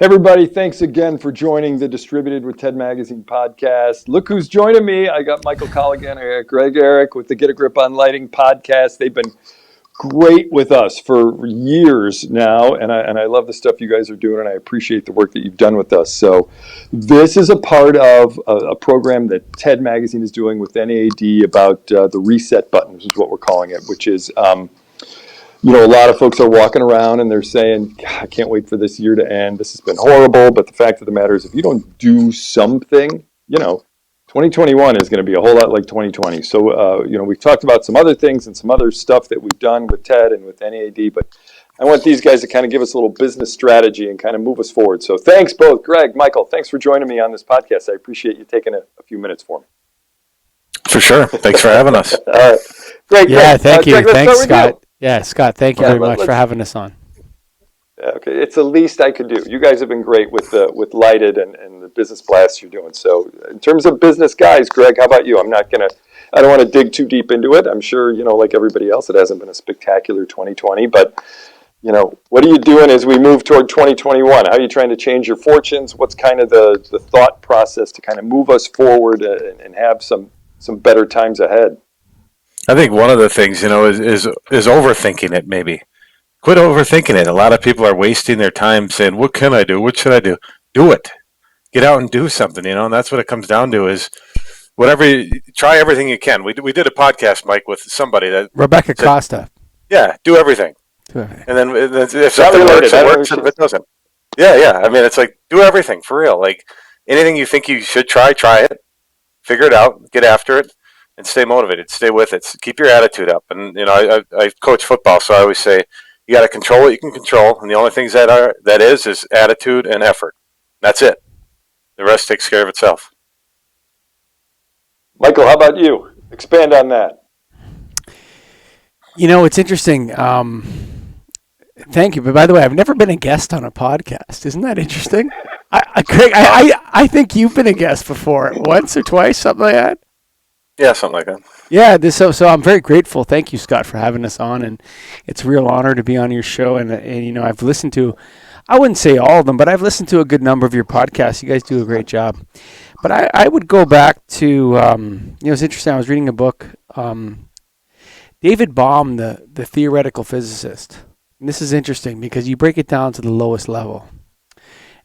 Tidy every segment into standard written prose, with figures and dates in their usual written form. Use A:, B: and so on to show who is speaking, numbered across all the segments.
A: Everybody, thanks again for joining the Distributed with Ted Magazine podcast. Look who's joining me. I got Michael Colligan, I got Greg Eric with the Get a Grip on Lighting podcast. They've been great with us for years now, and I love the stuff you guys are doing, and I appreciate the work that you've done with us. So this is a part of a program that Ted Magazine is doing with NAD about the reset button, which is what we're calling it, which is a lot of folks are walking around and they're saying, I can't wait for this year to end. This has been horrible. But the fact of the matter is, if you don't do something, 2021 is going to be a whole lot like 2020. So, we've talked about some other things and some other stuff that we've done with TED and with NAD. But I want these guys to kind of give us a little business strategy and kind of move us forward. So thanks both, Greg, Michael. Thanks for joining me on this podcast. I appreciate you taking a few minutes for me.
B: For sure. Thanks for having us.
A: All right. Great.
C: Yeah, thank you.
A: Greg,
C: thanks, Scott. Yeah, Scott, thank you very much for having us on.
A: Okay, it's the least I could do. You guys have been great with Lighted and the business blasts you're doing. So in terms of business guys, Greg, how about you? I don't want to dig too deep into it. I'm sure, like everybody else, it hasn't been a spectacular 2020, but what are you doing as we move toward 2021? How are you trying to change your fortunes? What's kind of the thought process to kind of move us forward and have some better times ahead?
B: I think one of the things, is overthinking it maybe. Quit overthinking it. A lot of people are wasting their time saying, what can I do? What should I do? Do it. Get out and do something, and that's what it comes down to is try everything you can. We did a podcast, Mike, with somebody that
C: Rebecca Costa.
B: Yeah, do everything. And then if something works, it works. If it doesn't. Yeah. I mean, it's like, do everything for real. Like anything you think you should try it. Figure it out. Get after it. And stay motivated, stay with it. Keep your attitude up. And I coach football, so I always say you got to control what you can control, and the only things that is attitude and effort. That's it. The rest takes care of itself.
A: Michael, how about you? Expand on that.
C: It's interesting. Thank you. But by the way, I've never been a guest on a podcast. Isn't that interesting? Craig, I think you've been a guest before, once or twice, something like that.
B: Yeah, something like that.
C: Yeah, so I'm very grateful. Thank you, Scott, for having us on, and it's a real honor to be on your show. And I've listened to, I wouldn't say all of them, but I've listened to a good number of your podcasts. You guys do a great job. But I would go back to, it's interesting. I was reading a book, David Bohm, the theoretical physicist. And this is interesting because you break it down to the lowest level.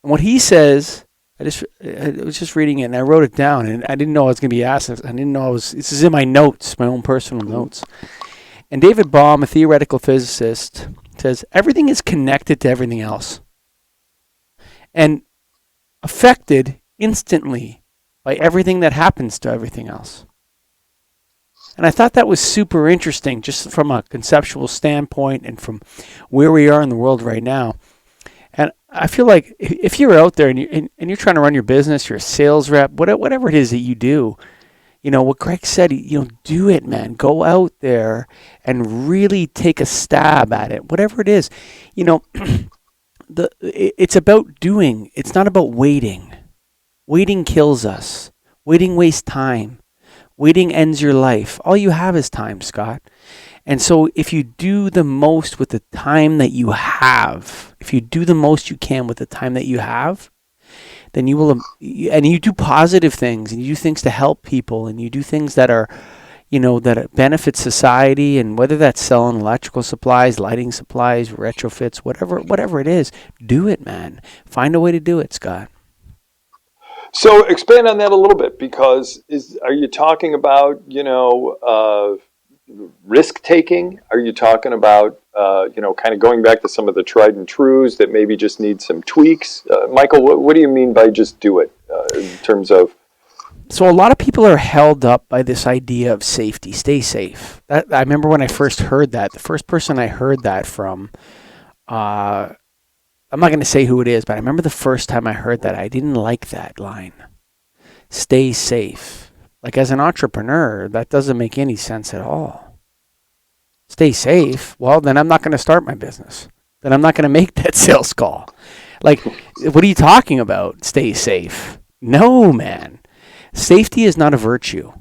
C: And what he says, I was just reading it and I wrote it down and I didn't know I was going to be asked. I didn't know this is in my notes, my own personal notes. And David Bohm, a theoretical physicist, says everything is connected to everything else and affected instantly by everything that happens to everything else. And I thought that was super interesting just from a conceptual standpoint and from where we are in the world right now. And I feel like if you're out there and you're trying to run your business, you're a sales rep, whatever it is that you do, what Greg said, do it, man. Go out there and really take a stab at it, whatever it is. It's about doing. It's not about waiting. Waiting kills us. Waiting wastes time. Waiting ends your life. All you have is time, Scott. And so if you do the most with the time that you have, if you do the most you can with the time that you have, then you will, and you do positive things and you do things to help people and you do things that are, that benefit society, and whether that's selling electrical supplies, lighting supplies, retrofits, whatever it is, do it, man. Find a way to do it, Scott.
A: So expand on that a little bit, because are you talking about, risk taking? Are you talking about, kind of going back to some of the tried and trues that maybe just need some tweaks? Michael, what do you mean by just do it in terms of?
C: So a lot of people are held up by this idea of safety, stay safe. I remember when I first heard that, the first person I heard that from, I'm not going to say who it is, but I remember the first time I heard that, I didn't like that line. Stay safe. Like, as an entrepreneur, that doesn't make any sense at all. Stay safe? Well, then I'm not going to start my business. Then I'm not going to make that sales call. Like, what are you talking about? Stay safe. No, man. Safety is not a virtue.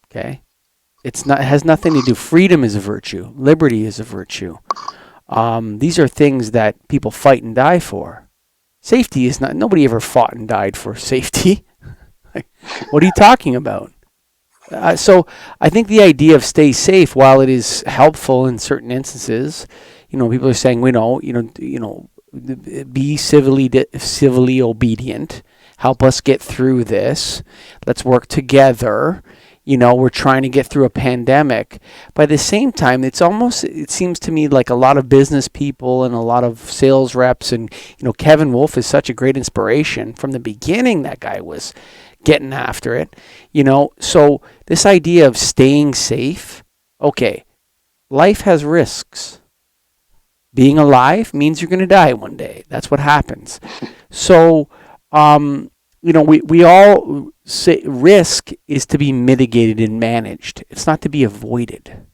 C: Okay? It has nothing to do. Freedom is a virtue. Liberty is a virtue. These are things that people fight and die for. Safety is not, nobody ever fought and died for safety. What are you talking about? So I think the idea of stay safe, while it is helpful in certain instances, people are saying, be civilly obedient, help us get through this. Let's work together. We're trying to get through a pandemic. But at the same time, it seems to me like a lot of business people and a lot of sales reps and, Kevin Wolf is such a great inspiration. From the beginning, that guy was getting after it, So this idea of staying safe, okay, life has risks. Being alive means you're going to die one day. That's what happens. So, we all say risk is to be mitigated and managed. It's not to be avoided,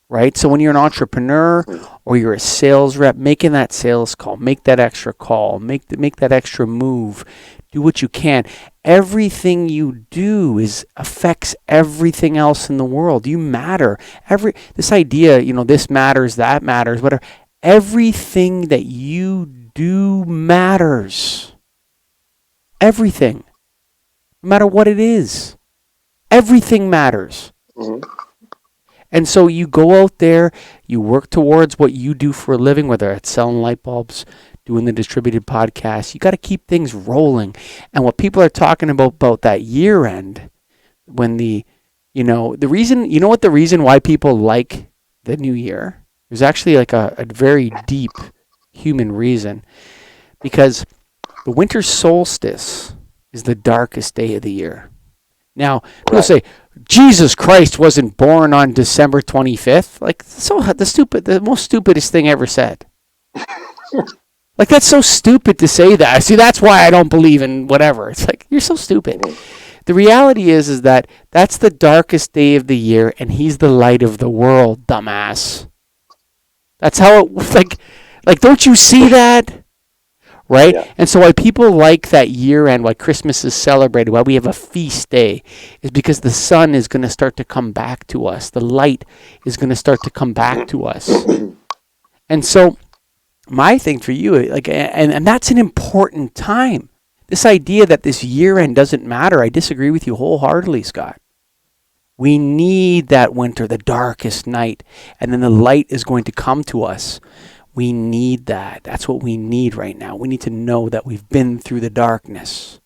C: right? So when you're an entrepreneur or you're a sales rep, making that sales call, make that extra call, make that extra move, do what you can. Everything you do affects everything else in the world. You matter. This idea, this matters, that matters, whatever. Everything that you do matters. Everything. No matter what it is. Everything matters. Mm-hmm. And so you go out there, you work towards what you do for a living, whether it's selling light bulbs, doing the distributed podcast. You got to keep things rolling. And what people are talking about that year end, when the reason why people like the new year, there's actually like a very deep human reason, because the winter solstice is the darkest day of the year. Now, people say, Jesus Christ wasn't born on December 25th. Like, the most stupidest thing ever said. Like, that's so stupid to say that. See, that's why I don't believe in whatever. It's like, you're so stupid. The reality is that that's the darkest day of the year, and he's the light of the world, dumbass. That's how it, like, don't you see that? Right? Yeah. And so why people like that year end, why Christmas is celebrated, why we have a feast day, is because the sun is going to start to come back to us. The light is going to start to come back to us. And so my thing for you, and that's an important time. This idea that this year end doesn't matter, I disagree with you wholeheartedly, Scott. We need that winter, the darkest night, and then the light is going to come to us. We need that. That's what we need right now. We need to know that we've been through the darkness,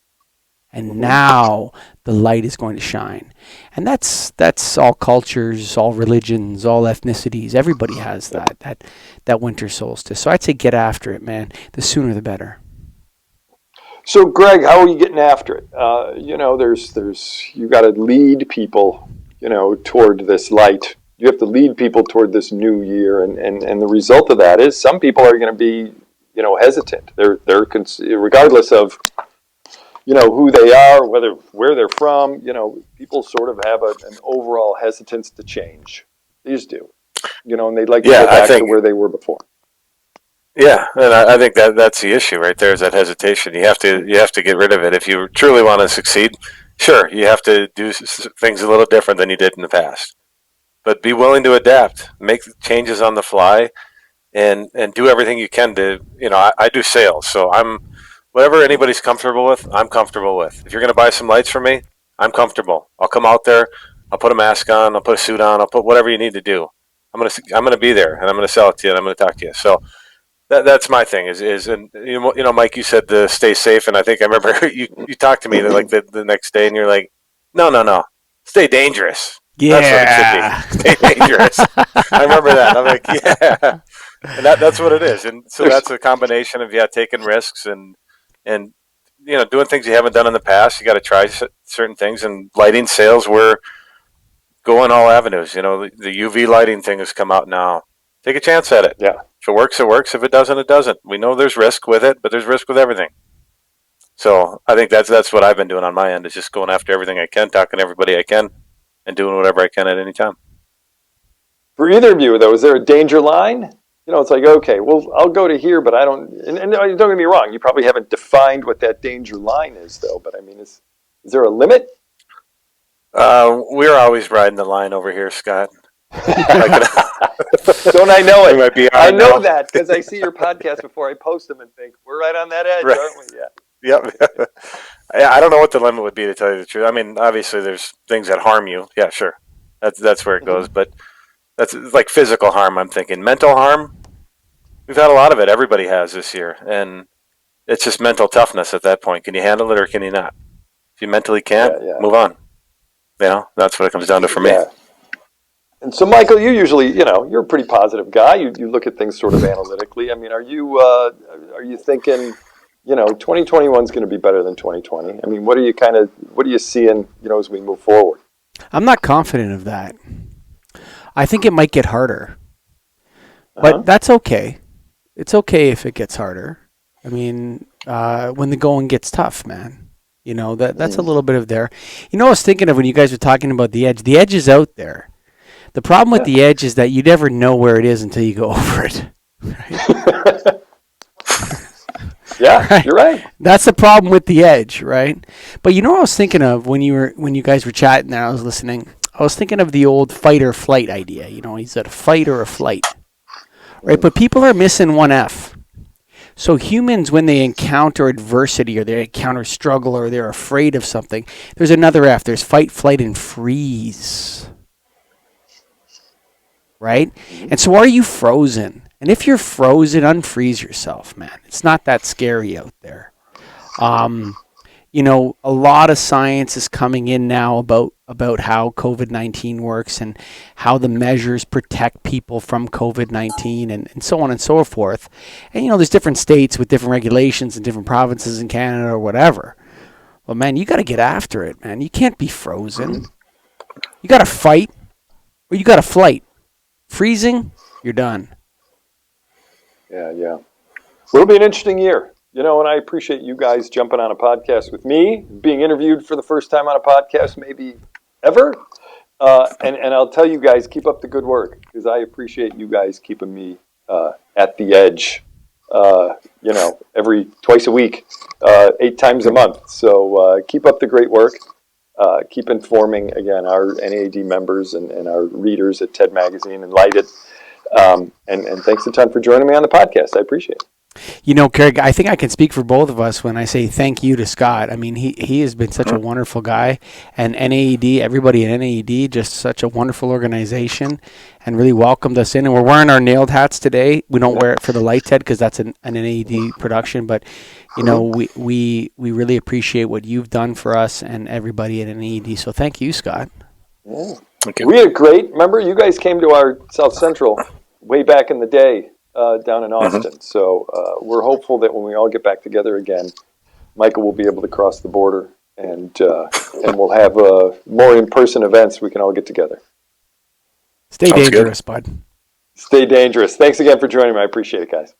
C: and now the light is going to shine. And that's all cultures, all religions, all ethnicities. Everybody has that winter solstice. So I'd say get after it, man. The sooner the better.
A: So, Greg, how are you getting after it? There's you got to lead people, toward this light. You have to lead people toward this new year, and the result of that is some people are going to be, hesitant. They're regardless of, who they are, where they're from. People sort of have an overall hesitance to change. They just do, and they'd like to go back to where they were before.
B: Yeah, and I think that's the issue right there, is that hesitation. You have to get rid of it if you truly want to succeed. Sure, you have to do things a little different than you did in the past, but be willing to adapt, make changes on the fly, and do everything you can to. I do sales, so whatever anybody's comfortable with, I'm comfortable with. If you're going to buy some lights from me, I'm comfortable. I'll come out there, I'll put a mask on, I'll put a suit on, I'll put whatever you need to do. I'm gonna be there, and I'm gonna sell it to you, and I'm gonna talk to you. So. That's my thing and Mike, you said to stay safe, and I think I remember you talked to me like the next day, and you're like, no, stay dangerous.
C: Yeah,
B: that's what it should be. Stay dangerous. I remember that. I'm like, yeah, and that's what it is. And so that's a combination of taking risks and doing things you haven't done in the past. You got to try certain things, and lighting sales, we're going all avenues. The UV lighting thing has come out now. Take a chance at it.
A: Yeah.
B: If it works, it works. If it doesn't, it doesn't. We know there's risk with it, but there's risk with everything. So I think that's what I've been doing on my end, is just going after everything I can, talking to everybody I can, and doing whatever I can at any time.
A: For either of you, though, is there a danger line? It's like, okay, well, I'll go to here, but I don't. And don't get me wrong, you probably haven't defined what that danger line is, though. But I mean, is there a limit?
B: We're always riding the line over here, Scott.
A: Don't I know it?
B: Might be
A: I
B: on
A: know
B: now.
A: that because I see your podcast before I post them and think we're right on that edge,
B: Right.
A: aren't we? Yeah.
B: Yep. I don't know what the limit would be, to tell you the truth. I mean, obviously, there's things that harm you. Yeah, sure. That's where it goes. But that's like physical harm. I'm thinking mental harm. We've had a lot of it. Everybody has this year, and it's just mental toughness at that point. Can you handle it or can you not? If you mentally can't,
A: Yeah.
B: move on. That's what it comes down to for me.
A: Yeah. And so, Michael, you usually, you're a pretty positive guy. You look at things sort of analytically. I mean, are you thinking, 2021 is going to be better than 2020? I mean, what are you seeing, as we move forward?
C: I'm not confident of that. I think it might get harder, but that's okay. It's okay if it gets harder. I mean, when the going gets tough, man, that's a little bit of there. I was thinking of when you guys were talking about the edge. The edge is out there. The problem with the edge is that you never know where it is until you go over it. Right?
A: Yeah, right. You're right.
C: That's the problem with the edge, right? But what I was thinking of when you guys were chatting and I was listening? I was thinking of the old fight or flight idea. Is it a fight or a flight? Right? But people are missing one F. So humans, when they encounter adversity or they encounter struggle or they're afraid of something, there's another F. There's fight, flight, and freeze. Right? And so are you frozen? And if you're frozen, unfreeze yourself, man. It's not that scary out there. A lot of science is coming in now about how COVID-19 works and how the measures protect people from COVID-19 and so on and so forth. And, there's different states with different regulations and different provinces in Canada or whatever. But, man, you got to get after it, man. You can't be frozen. You got to fight or you got to flight. Freezing, you're done.
A: Yeah. Well, it'll be an interesting year. And I appreciate you guys jumping on a podcast with me, being interviewed for the first time on a podcast, maybe ever. And I'll tell you guys, keep up the good work because I appreciate you guys keeping me at the edge, twice a week, 8 times a month. So keep up the great work. Keep informing, again, our NAAD members and our readers at TED Magazine and Light It. And thanks a ton for joining me on the podcast. I appreciate it.
C: Craig, I think I can speak for both of us when I say thank you to Scott. I mean, he has been such a wonderful guy, and NAED, everybody at NAED, just such a wonderful organization, and really welcomed us in. And we're wearing our nailed hats today. We don't wear it for the Light TED because that's an NAED production, but we really appreciate what you've done for us and everybody at NAED. So thank you, Scott.
A: Yeah. Okay. We had remember you guys came to our South Central way back in the day. Down in Austin. So we're hopeful that when we all get back together again, Michael will be able to cross the border and we'll have more in-person events. We can all get together.
C: Stay dangerous, bud.
A: Stay dangerous. Thanks again for joining me. I appreciate it, guys.